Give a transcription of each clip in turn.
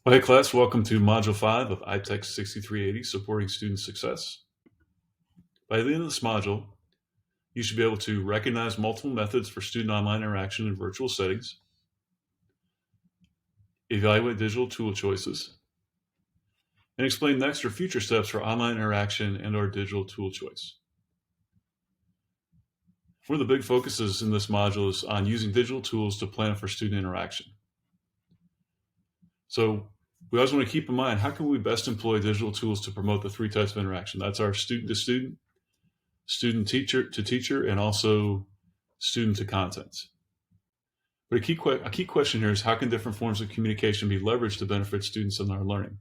Well, hey class, welcome to Module 5 of ITEC 6380, Supporting Student Success. By the end of this module, you should be able to recognize multiple methods for student online interaction in virtual settings, evaluate digital tool choices, and explain next or future steps for online interaction and/or digital tool choice. One of the big focuses in this module is on using digital tools to plan for student interaction. So we always want to keep in mind, how can we best employ digital tools to promote the three types of interaction? That's our student to student, student teacher to teacher, and also student to content. But a key question here is, how can different forms of communication be leveraged to benefit students in their learning?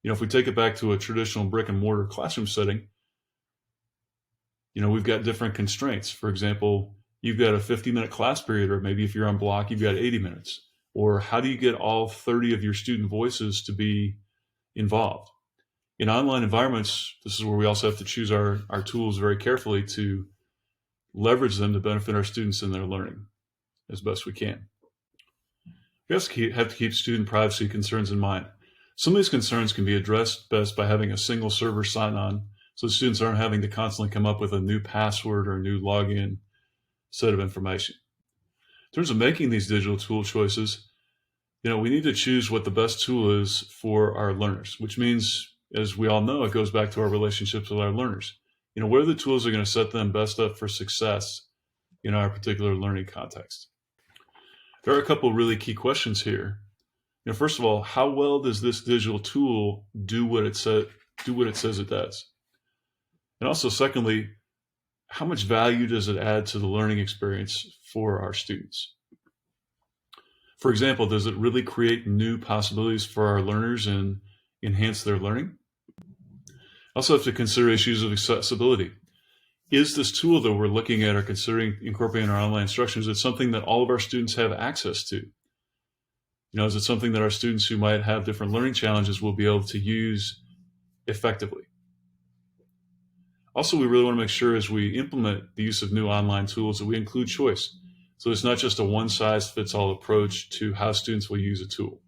If we take it back to a traditional brick and mortar classroom setting, we've got different constraints. For example, you've got a 50-minute class period, or maybe if you're on block, you've got 80 minutes. Or how do you get all 30 of your student voices to be involved? In online environments, this is where we also have to choose our tools very carefully to leverage them to benefit our students in their learning as best we can. We also have to keep student privacy concerns in mind. Some of these concerns can be addressed best by having a single server sign-on, so students aren't having to constantly come up with a new password or a new login set of information. In terms of making these digital tool choices, we need to choose what the best tool is for our learners, which means, as we all know, it goes back to our relationships with our learners. What are the tools that are going to set them best up for success in our particular learning context? There are a couple really key questions here. First of all, how well does this digital tool do what it says it does? And also, secondly, how much value does it add to the learning experience for our students? For example, does it really create new possibilities for our learners and enhance their learning? Also have to consider issues of accessibility. Is this tool that we're looking at or considering incorporating in our online instruction, is it something that all of our students have access to? Is it something that our students who might have different learning challenges will be able to use effectively? Also, we really want to make sure as we implement the use of new online tools that we include choice. So it's not just a one-size-fits-all approach to how students will use a tool.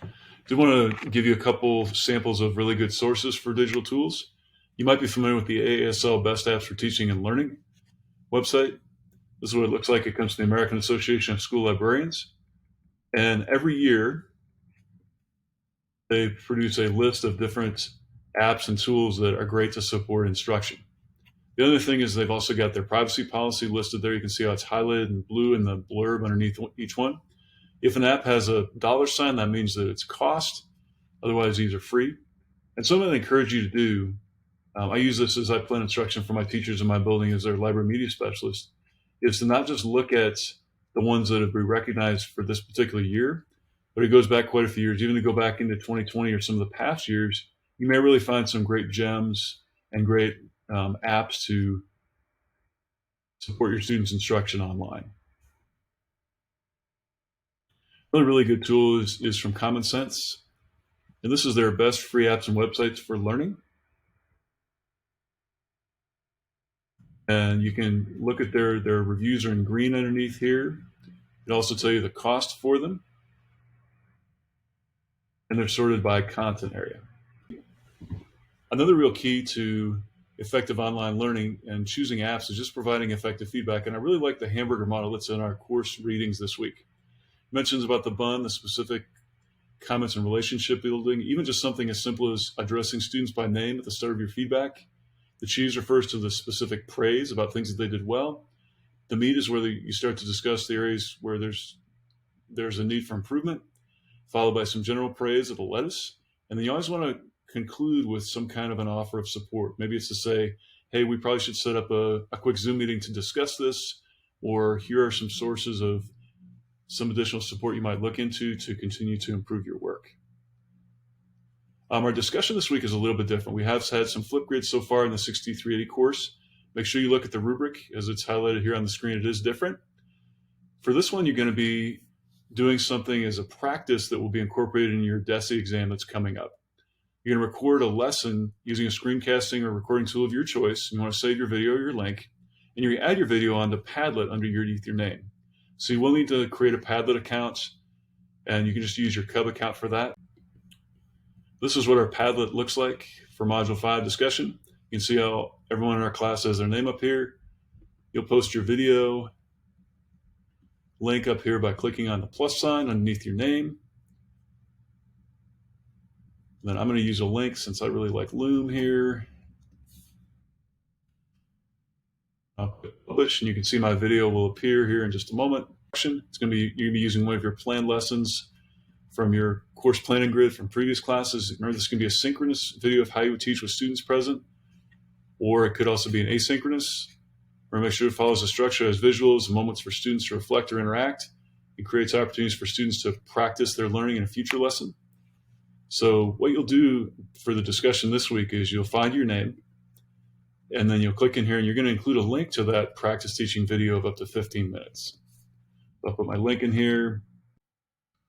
I do want to give you a couple samples of really good sources for digital tools. You might be familiar with the ASL Best Apps for Teaching and Learning website. This is what it looks like. It comes from the American Association of School Librarians. And every year, they produce a list of different apps and tools that are great to support instruction. The other thing is they've also got their privacy policy listed there. You can see how it's highlighted in blue in the blurb underneath each one. If an app has a $sign, that means that it's cost. Otherwise, these are free. And something I encourage you to do, I use this as I plan instruction for my teachers in my building as their library media specialist, is to not just look at the ones that have been recognized for this particular year, but it goes back quite a few years. Even to go back into 2020 or some of the past years, you may really find some great gems and great apps to support your students' instruction online. Another really good tool is from Common Sense, and this is their best free apps and websites for learning. And you can look at their reviews are in green underneath here. It also tell you the cost for them, and they're sorted by content area. Another real key to effective online learning and choosing apps is just providing effective feedback. And I really like the hamburger model that's in our course readings this week. It mentions about the bun, the specific comments and relationship building, even just something as simple as addressing students by name at the start of your feedback. The cheese refers to the specific praise about things that they did well. The meat is where you start to discuss the areas where there's a need for improvement, followed by some general praise of the lettuce. And then you always want to conclude with some kind of an offer of support. Maybe it's to say, hey, we probably should set up a quick Zoom meeting to discuss this, or here are some sources of some additional support you might look into to continue to improve your work. Our discussion this week is a little bit different. We have had some Flipgrid so far in the 6380 course. Make sure you look at the rubric as it's highlighted here on the screen. It is different. For this one, you're going to be doing something as a practice that will be incorporated in your DESE exam that's coming up. You're going to record a lesson using a screencasting or recording tool of your choice. You want to save your video or your link, and you're going to add your video onto Padlet underneath your name. So you will need to create a Padlet account and you can just use your Cub account for that. This is what our Padlet looks like for Module 5 discussion. You can see how everyone in our class has their name up here. You'll post your video link up here by clicking on the plus sign underneath your name. And then I'm going to use a link since I really like Loom here. I'll click publish, and you can see my video will appear here in just a moment. It's going to be, you're going to be using one of your planned lessons from your course planning grid from previous classes. Remember, this can be a synchronous video of how you would teach with students present, or it could also be an asynchronous. Remember, make sure it follows the structure as visuals and moments for students to reflect or interact. It creates opportunities for students to practice their learning in a future lesson. So what you'll do for the discussion this week is you'll find your name, and then you'll click in here, and you're going to include a link to that practice teaching video of up to 15 minutes. I'll put my link in here.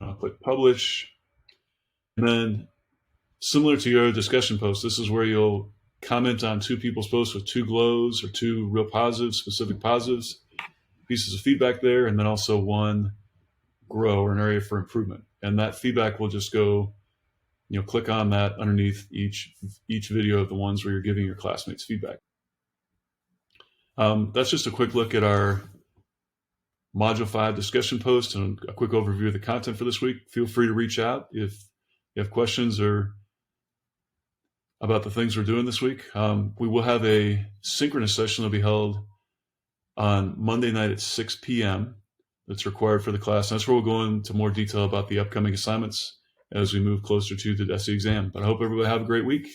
I'll click publish. And then, similar to your discussion post, this is where you'll comment on two people's posts with two glows or two real positives, specific positives, pieces of feedback there, and then also one grow or an area for improvement. And that feedback will just go, click on that underneath each video of the ones where you're giving your classmates feedback. That's just a quick look at our Module 5 discussion post and a quick overview of the content for this week. Feel free to reach out if you have questions or about the things we're doing this week. We will have a synchronous session that will be held on Monday night at 6 p.m. that's required for the class. And that's where we'll go into more detail about the upcoming assignments as we move closer to the DESE exam. But I hope everybody have a great week.